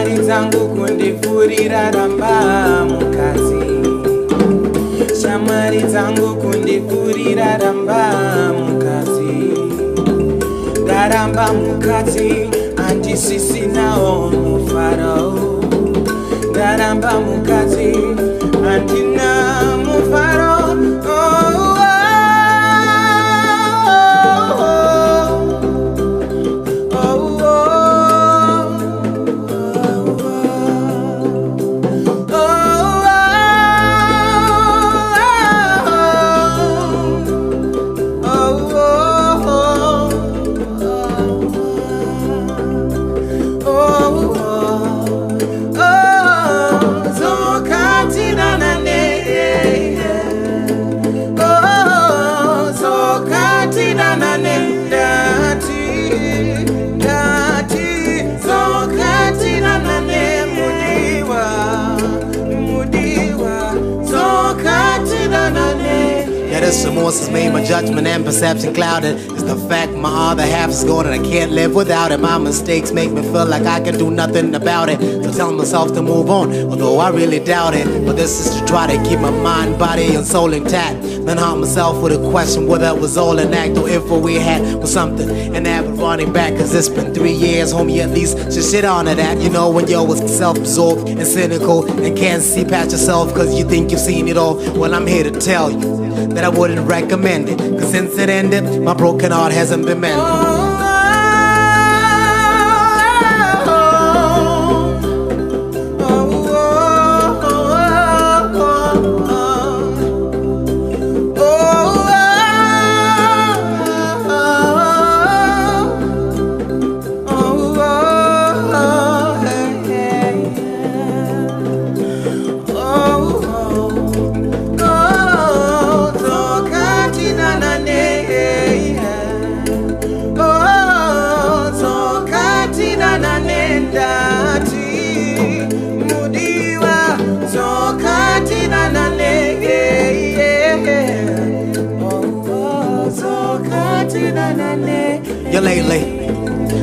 Shamwari dzangu kundifurira ramba mukadzi. Shamwari dzangu kundifurira ramba mukadzi. Ndaramba mukadzi andisisinawo mufaro. Ndaramba mukadzi andina mufaro. This remorse has made my judgment and perception clouded. It's the fact my other half is gone and I can't live without it. My mistakes make me feel like I can do nothing about it. So tell myself to move on, although I really doubt it. But this is to try to keep my mind, body, and soul intact. Then harm myself with a question whether it was all an act or if what we had was something. And never running back, cause it's been 3 years, homie, at least just shit on to that. You know when you're self-absorbed and cynical and can't see past yourself cause you think you've seen it all. Well, I'm here to tell you that I wouldn't recommend it, cause since it ended, my broken heart hasn't been mended. Yeah, lately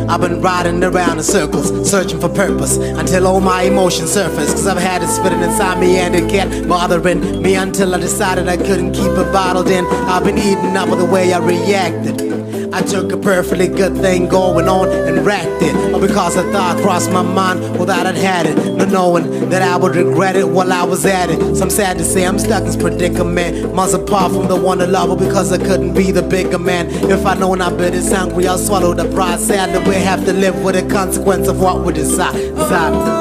I've been riding around in circles, searching for purpose, until all my emotions surface. Cause I've had it spitting inside me and it kept bothering me until I decided I couldn't keep it bottled in. I've been eating up with the way I reacted. I took a perfectly good thing going on and wrecked it. All because a thought crossed my mind without I'd had it, not knowing that I would regret it while I was at it. So I'm sad to say I'm stuck in this predicament, miles apart from the one I love, because I couldn't be the bigger man. If I known I bit is hungry, I'll swallow the pride. Sadly, we have to live with the consequence of what we decide. Oh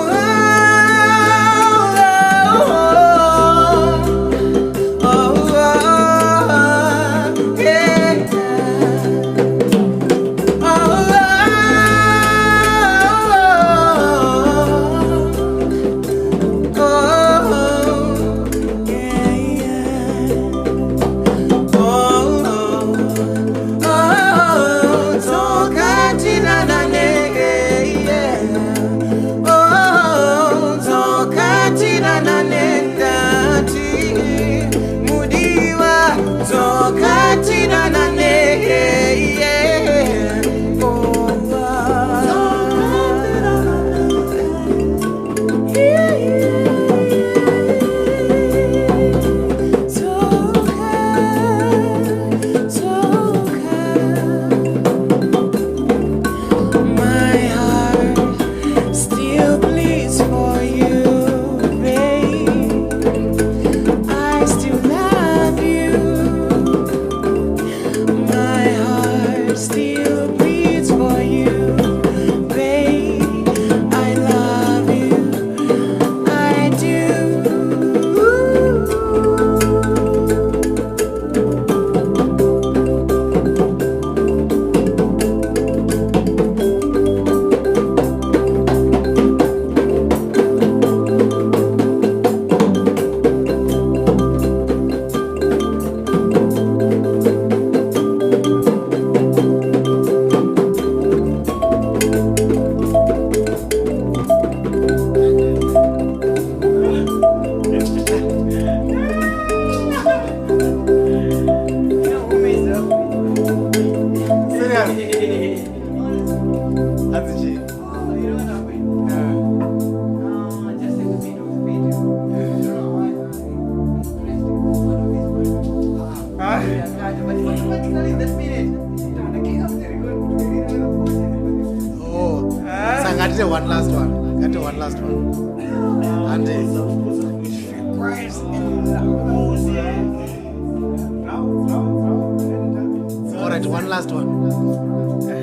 got to one last one. Got to one last one. And all right, one last one.